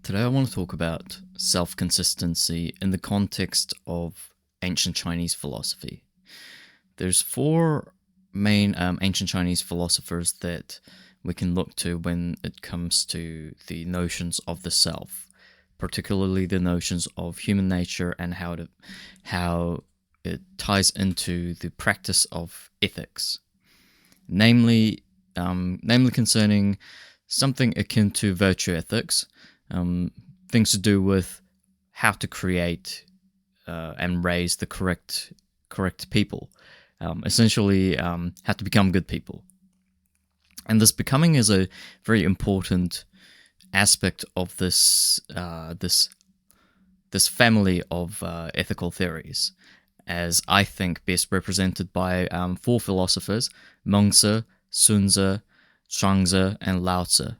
Today I want to talk about self-consistency in the context of ancient Chinese philosophy. There's four main ancient Chinese philosophers that we can look to when it comes to the notions of the self, particularly the notions of human nature and how it ties into the practice of ethics, namely concerning something akin to virtue ethics, things to do with how to create and raise the correct people, essentially how to become good people. And this becoming is a very important aspect of this family of ethical theories, as I think best represented by four philosophers: Mengzi, Sunzi, Zhuangzi, and Laozi.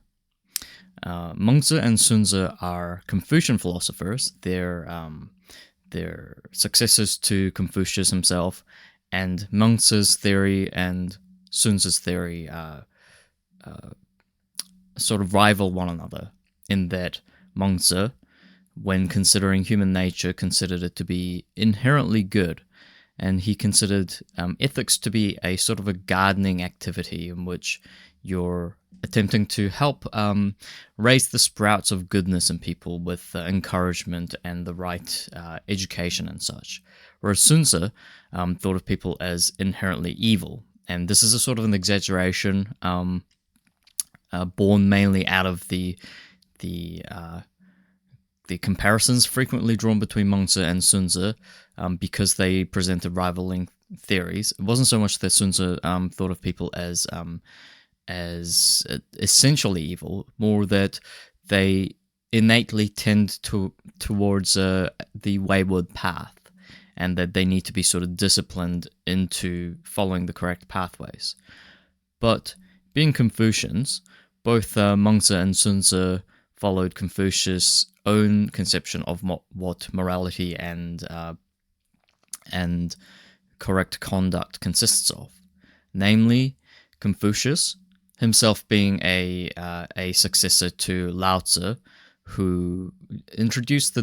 Mengzi and Sunzi are Confucian philosophers. They're successors to Confucius himself, and Mengzi's theory and Sunzi's theory sort of rival one another, in that Mengzi, when considering human nature, considered it to be inherently good, and he considered ethics to be a sort of a gardening activity in which you're attempting to help raise the sprouts of goodness in people with encouragement and the right education and such. Whereas Sunzi thought of people as inherently evil, and this is a sort of an exaggeration born mainly out of the comparisons frequently drawn between Mengzi and Sunzi, because they presented rivaling theories. It wasn't so much that Sunzi thought of people as essentially evil, more that they innately tend towards the wayward path, and that they need to be sort of disciplined into following the correct pathways. But being Confucians, both Mengzi and Sunzi followed Confucius' own conception of what morality and correct conduct consists of. Namely, Confucius, himself being a successor to Laozi, who introduced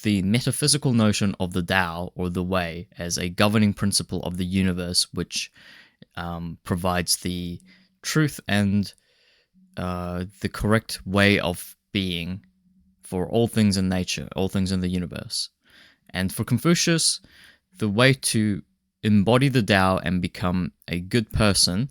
the metaphysical notion of the Tao, or the Way, as a governing principle of the universe, which provides the truth and the correct way of being for all things in nature, all things in the universe. And for Confucius, the way to embody the Tao and become a good person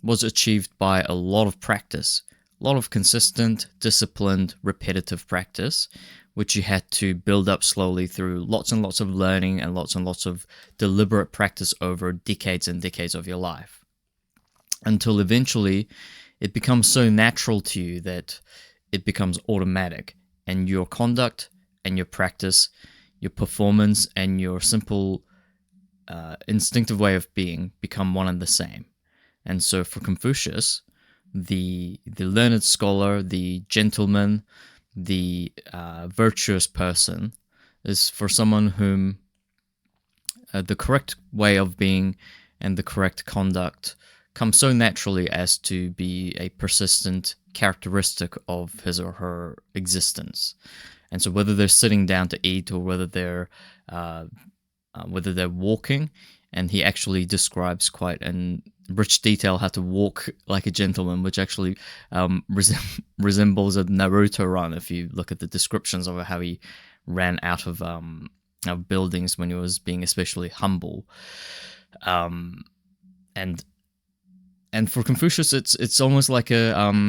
was achieved by a lot of practice, a lot of consistent, disciplined, repetitive practice, which you had to build up slowly through lots and lots of learning and lots of deliberate practice over decades and decades of your life, until eventually it becomes so natural to you that it becomes automatic, and your conduct and your practice, your performance and your simple instinctive way of being become one and the same. And so for Confucius, the learned scholar, the gentleman, the virtuous person is for someone whom the correct way of being and the correct conduct come so naturally as to be a persistent characteristic of his or her existence. And so whether they're sitting down to eat, or whether they're walking, and he actually describes quite in rich detail how to walk like a gentleman, which actually resembles a Naruto run if you look at the descriptions of how he ran out of buildings when he was being especially humble. And for Confucius, it's almost like a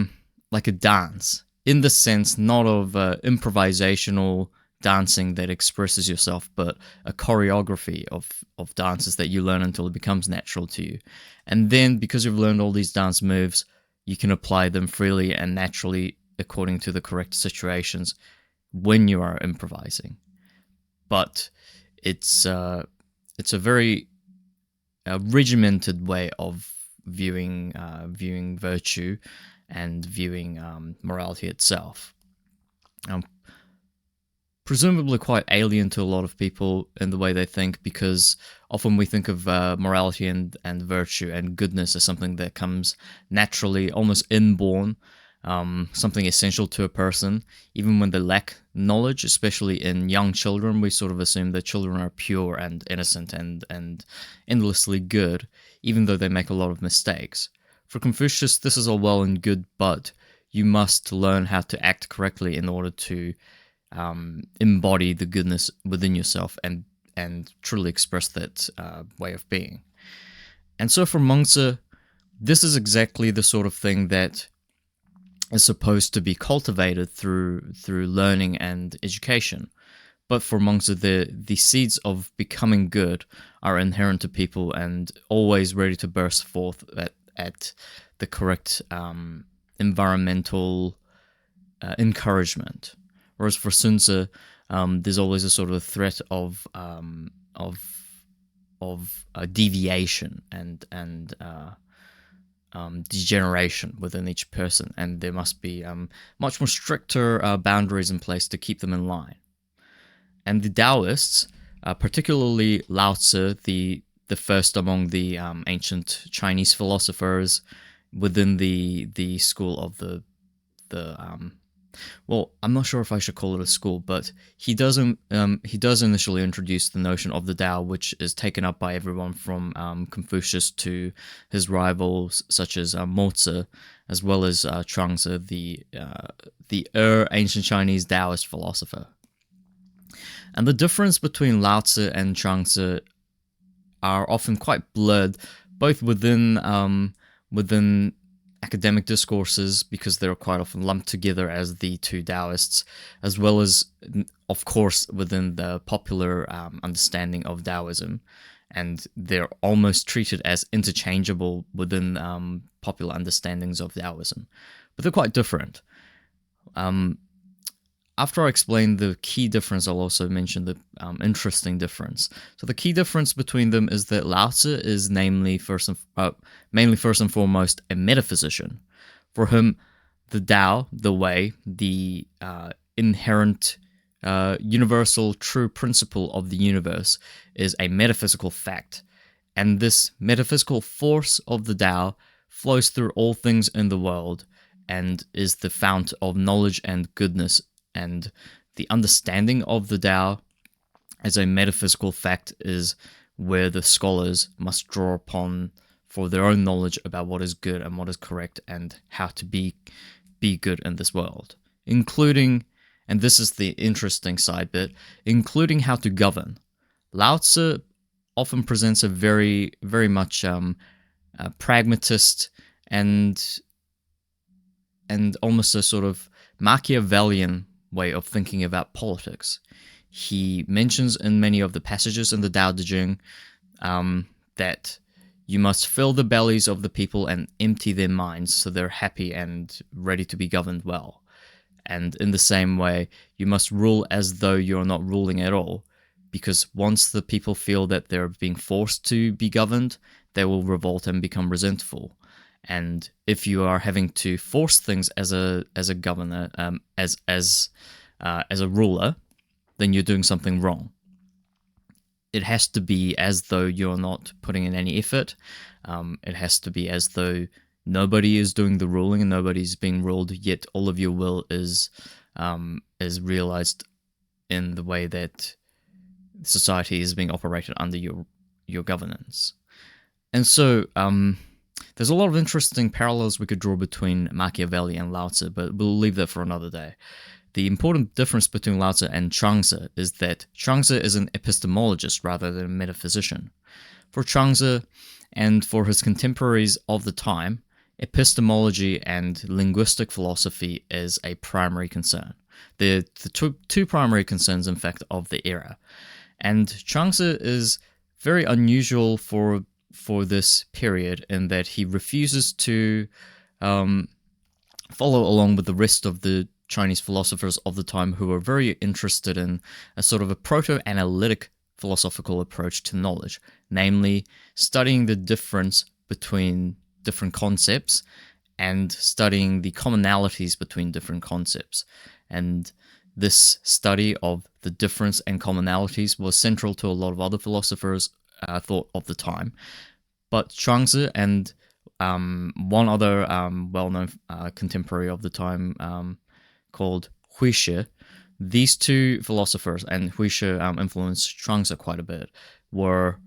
dance, in the sense not of improvisational dancing that expresses yourself, but a choreography of dances that you learn until it becomes natural to you. And then, because you've learned all these dance moves, you can apply them freely and naturally according to the correct situations when you are improvising. But it's a very regimented way of viewing virtue and viewing morality itself. Presumably quite alien to a lot of people in the way they think, because often we think of morality and virtue and goodness as something that comes naturally, almost inborn, something essential to a person, even when they lack knowledge, especially in young children. We sort of assume that children are pure and innocent and endlessly good, even though they make a lot of mistakes. For Confucius, this is all well and good, but you must learn how to act correctly in order to embody the goodness within yourself and truly express that way of being. And so for Mengzi, this is exactly the sort of thing that is supposed to be cultivated through learning and education. But for Mengzi, the seeds of becoming good are inherent to people and always ready to burst forth at the correct environmental encouragement. Whereas for Sun Tzu, there's always a sort of threat of deviation and degeneration within each person, and there must be much more stricter boundaries in place to keep them in line. And the Taoists, particularly Lao Tzu, the first among the ancient Chinese philosophers within the school of the well, I'm not sure if I should call it a school, but he does initially introduce the notion of the Tao, which is taken up by everyone from Confucius to his rivals such as Mozi, as well as Chuang-Tzu, the ancient Chinese Taoist philosopher. And the difference between Lao Tzu and Chuang-Tzu are often quite blurred, both within academic discourses, because they're quite often lumped together as the two Taoists, as well as, of course, within the popular understanding of Taoism, and they're almost treated as interchangeable within popular understandings of Taoism, but they're quite different. After I explain the key difference, I'll also mention the interesting difference. So the key difference between them is that Lao Tzu is mainly first and foremost a metaphysician. For him, the Tao, the way, the inherent universal true principle of the universe is a metaphysical fact. And this metaphysical force of the Tao flows through all things in the world and is the fount of knowledge and goodness. And the understanding of the Tao as a metaphysical fact is where the scholars must draw upon for their own knowledge about what is good and what is correct and how to be good in this world, including, and this is the interesting side bit, including how to govern. Lao Tzu often presents a very, very much pragmatist and almost a sort of Machiavellian way of thinking about politics. He mentions in many of the passages in the Tao Te Ching that you must fill the bellies of the people and empty their minds so they're happy and ready to be governed well. And in the same way, you must rule as though you're not ruling at all, because once the people feel that they're being forced to be governed, they will revolt and become resentful. And if you are having to force things as a governor, as a ruler, then you're doing something wrong. It has to be as though you're not putting in any effort. It has to be as though nobody is doing the ruling and nobody's being ruled, yet all of your will is realized in the way that society is being operated under your governance. And so there's a lot of interesting parallels we could draw between Machiavelli and Lao Tzu, but we'll leave that for another day. The important difference between Lao Tzu and Chuang-Tzu is that Chuang-Tzu is an epistemologist rather than a metaphysician. For Chuang-Tzu and for his contemporaries of the time, epistemology and linguistic philosophy is a primary concern. The two primary concerns, in fact, of the era. And Chuang-Tzu is very unusual for this period in that he refuses to follow along with the rest of the Chinese philosophers of the time who were very interested in a sort of a proto-analytic philosophical approach to knowledge, namely studying the difference between different concepts and studying the commonalities between different concepts. And this study of the difference and commonalities was central to a lot of other philosophers' thought of the time. But Chuang-Tzu and one other well-known contemporary of the time called Huishe. These two philosophers, and Huishe influenced Chuang-Tzu quite a bit, were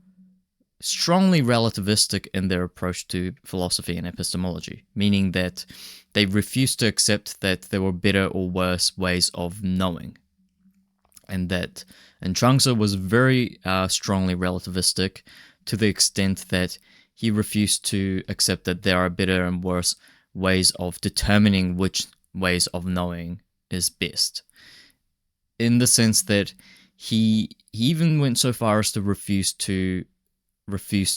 strongly relativistic in their approach to philosophy and epistemology, meaning that they refused to accept that there were better or worse ways of knowing. And Chuang-Tzu was very strongly relativistic to the extent that he refused to accept that there are better and worse ways of determining which ways of knowing is best. In the sense that he even went so far as to refuse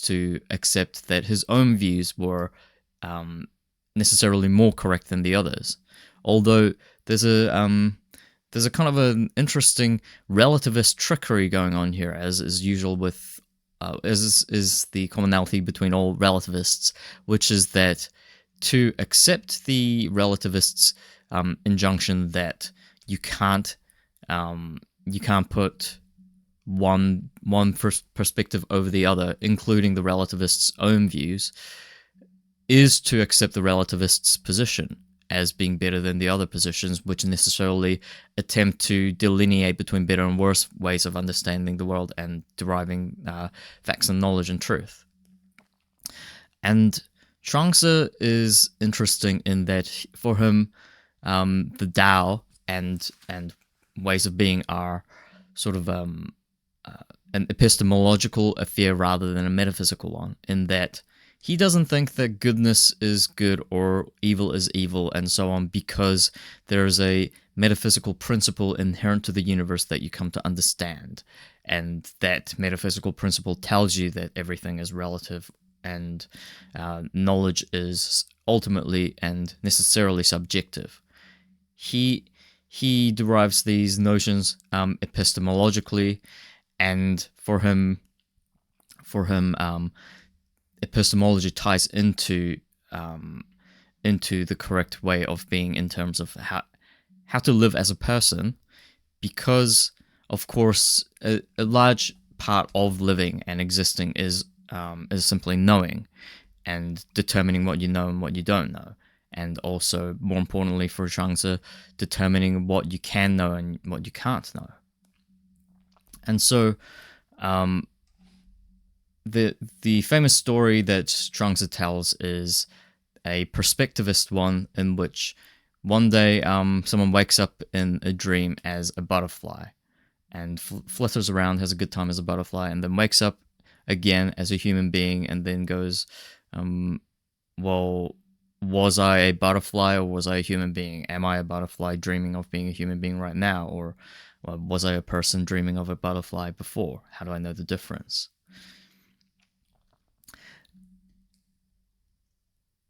to accept that his own views were necessarily more correct than the others. Although there's a kind of an interesting relativist trickery going on here, as is usual with as is the commonality between all relativists, which is that to accept the relativists' injunction that you can't put one perspective over the other, including the relativists' own views, is to accept the relativists' position as being better than the other positions, which necessarily attempt to delineate between better and worse ways of understanding the world and deriving facts and knowledge and truth. And Chuang-Tzu is interesting in that for him, the Tao and ways of being are sort of an epistemological affair rather than a metaphysical one, in that he doesn't think that goodness is good or evil is evil and so on because there is a metaphysical principle inherent to the universe that you come to understand. And that metaphysical principle tells you that everything is relative and knowledge is ultimately and necessarily subjective. He derives these notions epistemologically, and for him, epistemology ties into the correct way of being in terms of how to live as a person, because of course a large part of living and existing is simply knowing and determining what you know and what you don't know, and also, more importantly for Chuang-Tzu, determining what you can know and what you can't know. And so the famous story that Chuang-Tzu tells is a perspectivist one, in which one day someone wakes up in a dream as a butterfly and flutters around, has a good time as a butterfly, and then wakes up again as a human being, and then goes, well, was I a butterfly or was I a human being? Am I a butterfly dreaming of being a human being right now? Or was I a person dreaming of a butterfly before? How do I know the difference?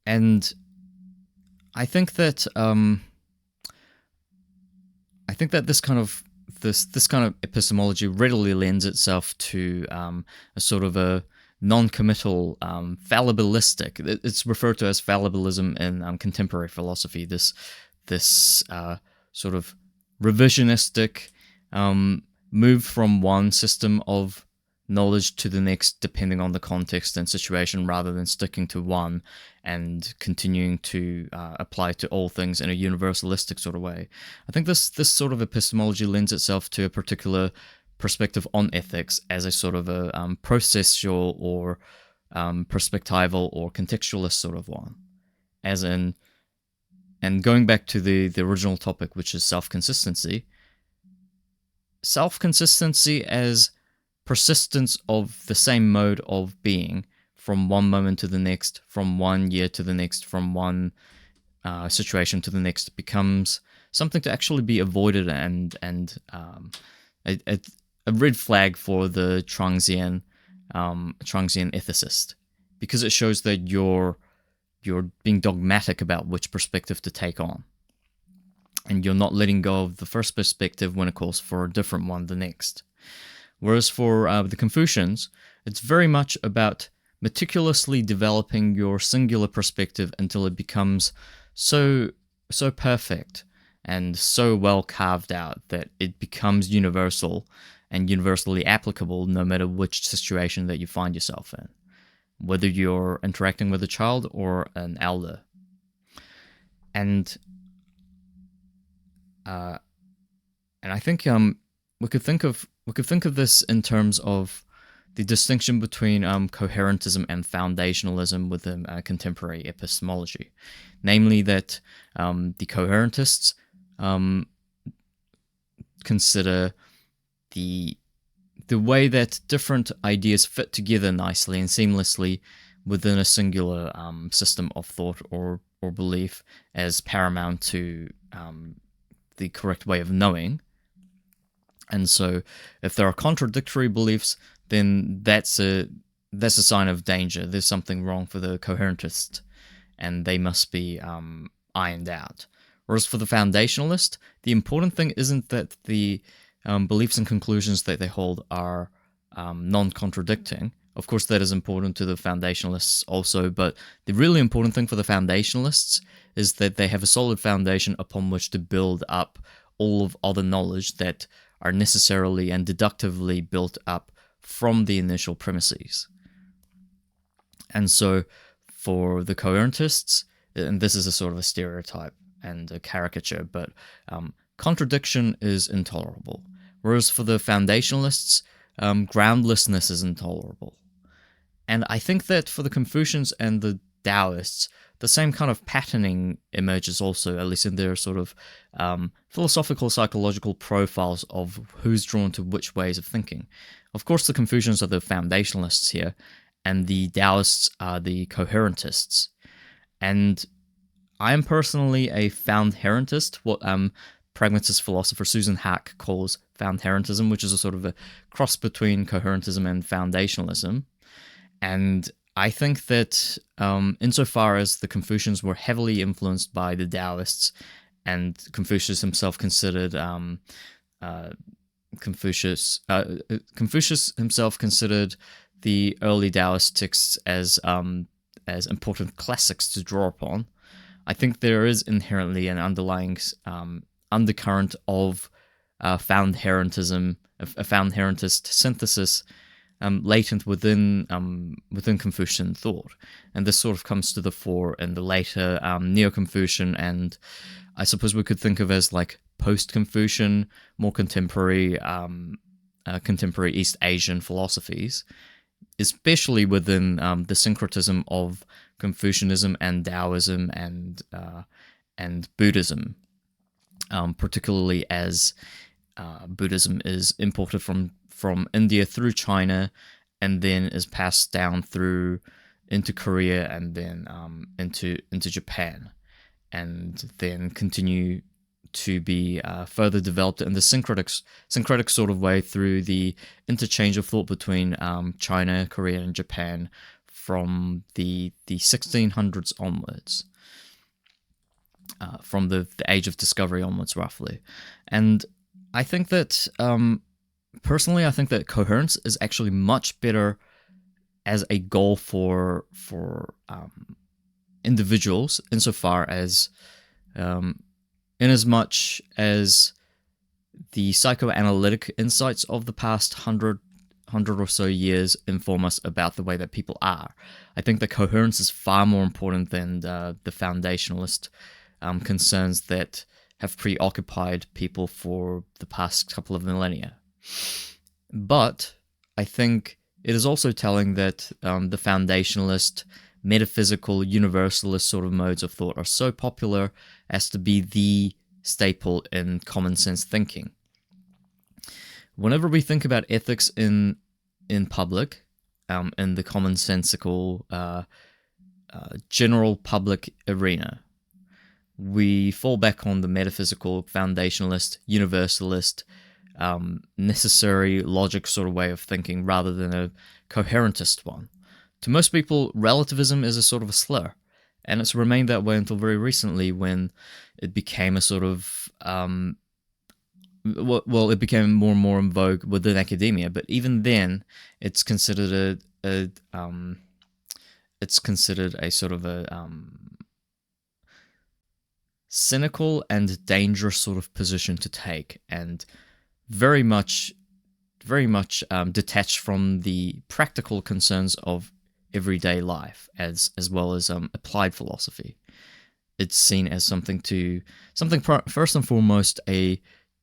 And I think that this kind of epistemology readily lends itself to a sort of a non-committal, fallibilistic. It's referred to as fallibilism in contemporary philosophy. This sort of revisionistic move from one system of knowledge to the next, depending on the context and situation, rather than sticking to one and continuing to apply to all things in a universalistic sort of way. I think this sort of epistemology lends itself to a particular perspective on ethics as a sort of a processual or perspectival or contextualist sort of one. As in, and going back to the original topic, which is self-consistency as persistence of the same mode of being from one moment to the next, from 1 year to the next, from one situation to the next, becomes something to actually be avoided and a red flag for the Chuang-Tzian ethicist, because it shows that you're being dogmatic about which perspective to take on, and you're not letting go of the first perspective when it calls for a different one the next. Whereas for the Confucians, it's very much about meticulously developing your singular perspective until it becomes so perfect and so well carved out that it becomes universal and universally applicable no matter which situation that you find yourself in. whether you're interacting with a child or an elder. And I think we could think of this in terms of the distinction between coherentism and foundationalism within contemporary epistemology, namely that the coherentists consider the way that different ideas fit together nicely and seamlessly within a singular system of thought or belief as paramount to the correct way of knowing. And so if there are contradictory beliefs, then that's a sign of danger. There's something wrong for the coherentist, and they must be ironed out. Whereas for the foundationalist, the important thing isn't that the beliefs and conclusions that they hold are non-contradicting. Of course, that is important to the foundationalists also, but the really important thing for the foundationalists is that they have a solid foundation upon which to build up all of other knowledge that are necessarily and deductively built up from the initial premises. And so for the coherentists, and this is a sort of a stereotype and a caricature, but contradiction is intolerable. Whereas for the foundationalists, groundlessness is intolerable. And I think that for the Confucians and the Taoists, the same kind of patterning emerges also, at least in their sort of philosophical, psychological profiles of who's drawn to which ways of thinking. Of course, the Confucians are the foundationalists here, and the Taoists are the coherentists. And I am personally a found-herentist, what pragmatist philosopher Susan Hack calls found-herentism, which is a sort of a cross between coherentism and foundationalism. And I think that insofar as the Confucians were heavily influenced by the Taoists, and Confucius himself considered Confucius himself considered the early Taoist texts as important classics to draw upon, I think there is inherently an underlying undercurrent of found-herentism, a found-herentist synthesis latent within Confucian thought, and this sort of comes to the fore in the later Neo-Confucian, and I suppose we could think of as like post-Confucian, more contemporary East Asian philosophies, especially within the syncretism of Confucianism and Taoism and Buddhism, particularly as Buddhism is imported from India through China, and then is passed down through into Korea, and then into Japan, and then continue to be further developed in the syncretic sort of way through the interchange of thought between China, Korea, and Japan from the 1600s onwards, from the age of discovery onwards, roughly. And I think that personally, I think that coherence is actually much better as a goal for individuals, insofar as inasmuch as the psychoanalytic insights of the past hundred or so years inform us about the way that people are. I think that coherence is far more important than the foundationalist concerns that have preoccupied people for the past couple of millennia. But I think it is also telling that the foundationalist, metaphysical, universalist sort of modes of thought are so popular as to be the staple in common sense thinking. Whenever we think about ethics in public, in the commonsensical, general public arena, we fall back on the metaphysical, foundationalist, universalist, necessary logic sort of way of thinking rather than a coherentist one. To most people, relativism is a sort of a slur, and it's remained that way until very recently, when it became a sort of it became more and more in vogue within academia. But even then, it's considered a sort of a cynical and dangerous sort of position to take, and very much detached from the practical concerns of everyday life, as well as applied philosophy. It's seen as first and foremost a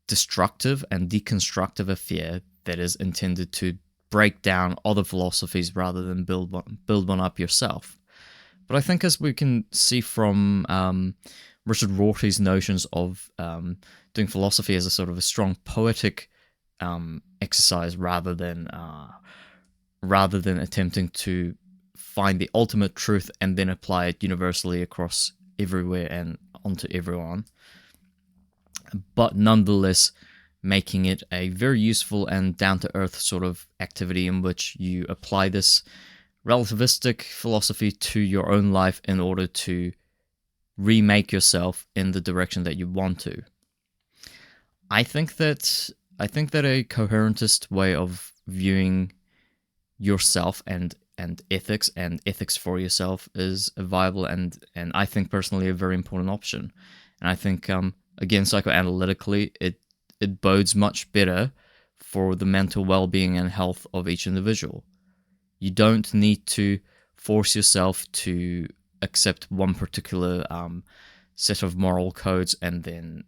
destructive and deconstructive affair that is intended to break down other philosophies rather than build one up yourself. But I think, as we can see from Richard Rorty's notions of doing philosophy as a sort of a strong poetic exercise rather than attempting to find the ultimate truth and then apply it universally across everywhere and onto everyone, but nonetheless making it a very useful and down-to-earth sort of activity in which you apply this relativistic philosophy to your own life in order to remake yourself in the direction that you want to. I think that a coherentist way of viewing yourself and ethics for yourself is a viable and I think personally a very important option. And I think again, psychoanalytically, it bodes much better for the mental well-being and health of each individual. You don't need to force yourself to accept one particular set of moral codes and then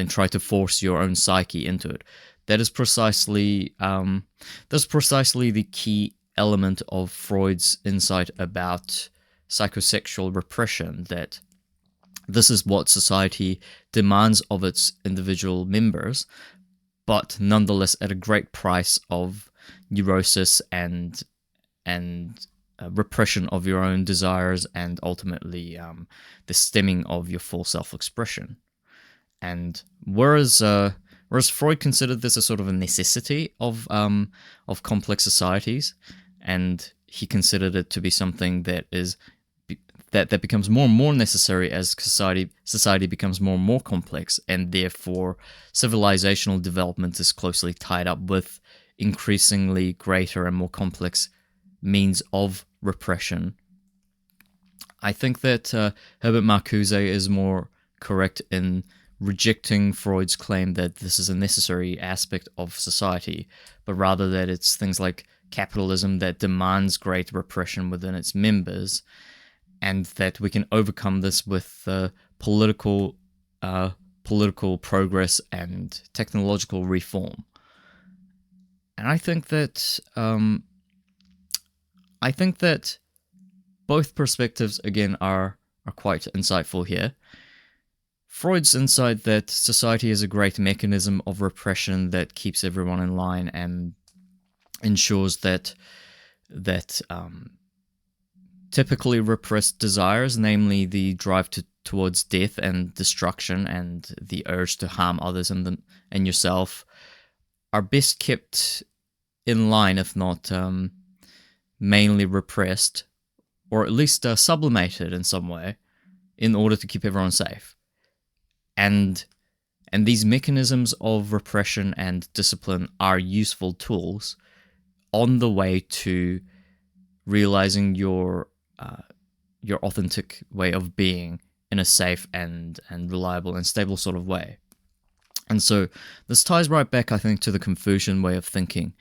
try to force your own psyche into it. That is precisely the key element of Freud's insight about psychosexual repression, that this is what society demands of its individual members, but nonetheless at a great price of neurosis and repression of your own desires, and ultimately the stemming of your full self-expression. And whereas Freud considered this a sort of a necessity of complex societies, and he considered it to be something that becomes more and more necessary as society becomes more and more complex, and therefore civilizational development is closely tied up with increasingly greater and more complex means of repression. I think that Herbert Marcuse is more correct in rejecting Freud's claim that this is a necessary aspect of society, but rather that it's things like capitalism that demands great repression within its members, and that we can overcome this with political progress and technological reform. And I think that both perspectives again are quite insightful here. Freud's insight that society is a great mechanism of repression that keeps everyone in line and ensures that typically repressed desires, namely the drive towards death and destruction and the urge to harm others and yourself, are best kept in line, if not mainly repressed, or at least sublimated in some way, in order to keep everyone safe. And these mechanisms of repression and discipline are useful tools on the way to realizing your authentic way of being in a safe and reliable and stable sort of way. And so this ties right back, I think, to the Confucian way of thinking.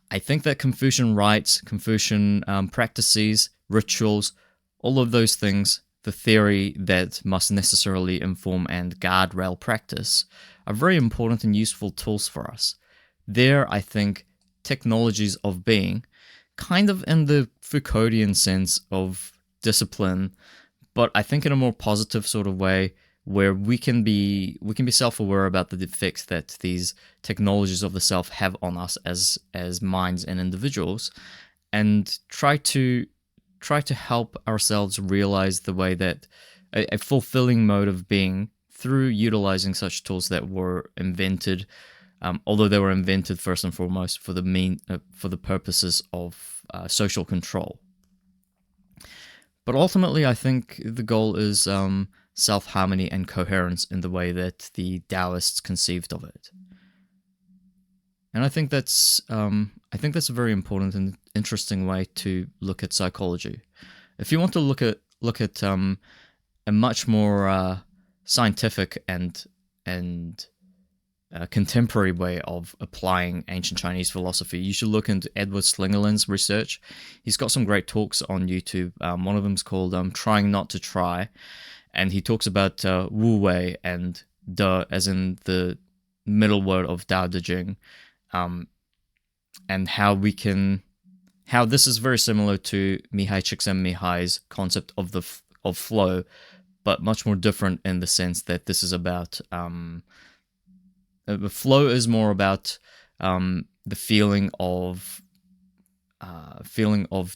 I think that Confucian rites, Confucian practices, rituals, all of those things, the theory that must necessarily inform and guardrail practice, are very important and useful tools for us. They're, I think, technologies of being, kind of in the Foucauldian sense of discipline, but I think in a more positive sort of way, where we can be self-aware about the effects that these technologies of the self have on us as minds and individuals, and try to help ourselves realize the way that a fulfilling mode of being through utilizing such tools that were invented, although they were invented first and foremost for the purposes of social control. But ultimately, I think the goal is self-harmony and coherence in the way that the Taoists conceived of it. And I think that's a very important and interesting way to look at psychology. If you want to look at a much more scientific and contemporary way of applying ancient Chinese philosophy. You should look into Edward Slingerland's research. He's got some great talks on YouTube. One of them is called "Trying Not to Try," and he talks about Wu Wei and De, as in the middle word of Tao Te Ching, and how this is very similar to Mihai Csikszentmihalyi's concept of of flow, but much more different in the sense that this is about the flow is more about the feeling of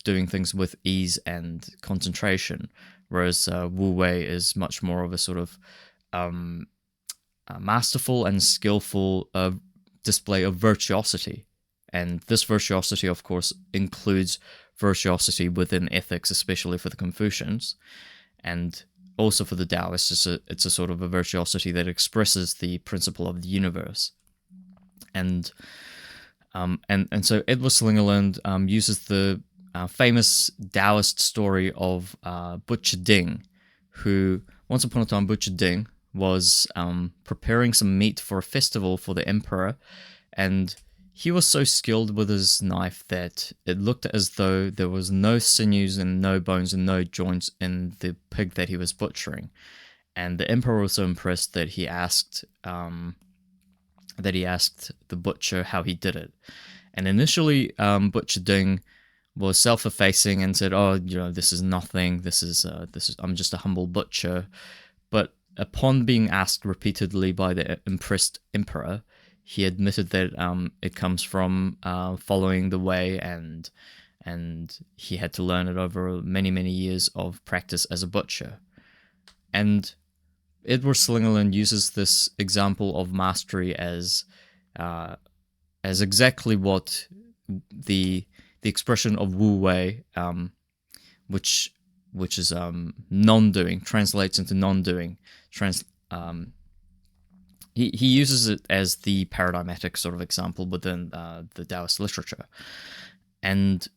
doing things with ease and concentration, whereas Wu Wei is much more of a sort of masterful and skillful display of virtuosity. And this virtuosity, of course, includes virtuosity within ethics, especially for the Confucians, and also for the Taoists. It's a sort of a virtuosity that expresses the principle of the universe. And so Edward Slingerland uses the famous Taoist story of Butcher Ding, who once upon a time Butcher Ding was preparing some meat for a festival for the emperor, and he was so skilled with his knife that it looked as though there was no sinews and no bones and no joints in the pig that he was butchering. And the emperor was so impressed that he asked the butcher how he did it. And initially, Butcher Ding was self-effacing and said, "Oh, this is nothing. This is I'm just a humble butcher." But upon being asked repeatedly by the impressed emperor, he admitted that it comes from following the way, and he had to learn it over many, many years of practice as a butcher. And Edward Slingerland uses this example of mastery as exactly what the expression of Wu Wei, which is non-doing, translates into non-doing. He uses it as the paradigmatic sort of example within the Taoist literature. And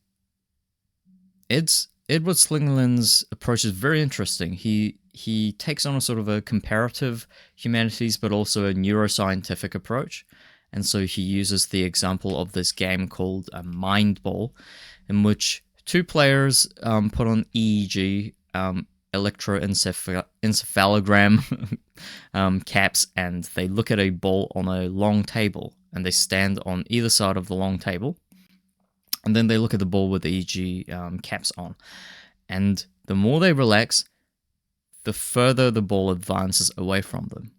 Edward Slingerland's approach is very interesting. He takes on a sort of a comparative humanities, but also a neuroscientific approach. And so he uses the example of this game called Mind Ball, in which two players put on EEG, electroencephalogram caps, and they look at a ball on a long table, and they stand on either side of the long table, and then they look at the ball with the EEG caps on. And the more they relax, the further the ball advances away from them.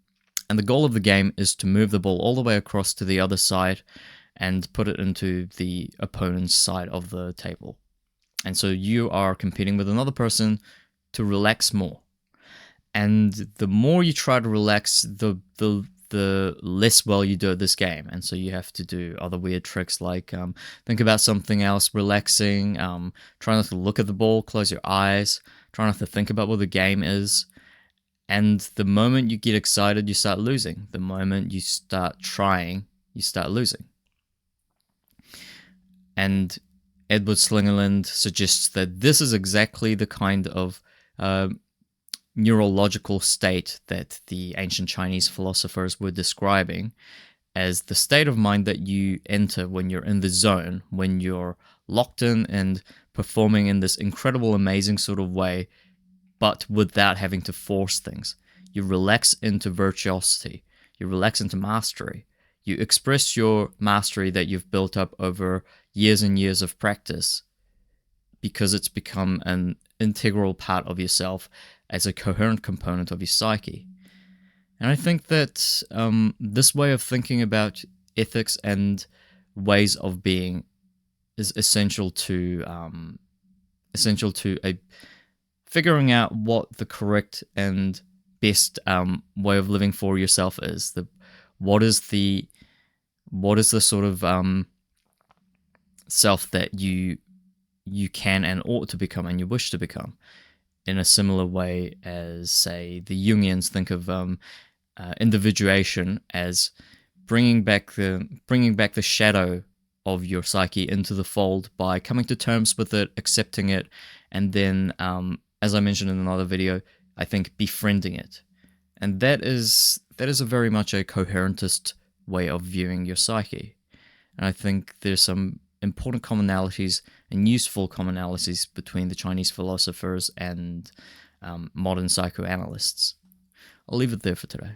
And the goal of the game is to move the ball all the way across to the other side and put it into the opponent's side of the table. And so you are competing with another person to relax more. And the more you try to relax, the less well you do at this game. And so you have to do other weird tricks like think about something else relaxing, try not to look at the ball, close your eyes, try not to think about what the game is. And the moment you get excited, you start losing. The moment you start trying, you start losing. And Edward Slingerland suggests that this is exactly the kind of neurological state that the ancient Chinese philosophers were describing as the state of mind that you enter when you're in the zone, when you're locked in and performing in this incredible, amazing sort of way, but without having to force things. You relax into virtuosity. You relax into mastery. You express your mastery that you've built up over years and years of practice because it's become an integral part of yourself as a coherent component of your psyche. And I think that this way of thinking about ethics and ways of being is essential to figuring out what the correct and best way of living for yourself is. What is the sort of self that you can and ought to become and you wish to become, in a similar way as, say, the Jungians think of individuation as bringing back the shadow of your psyche into the fold by coming to terms with it, accepting it, and then, as I mentioned in another video, I think befriending it. And that is a very much a coherentist way of viewing your psyche. And I think there's some important commonalities and useful commonalities between the Chinese philosophers and modern psychoanalysts. I'll leave it there for today.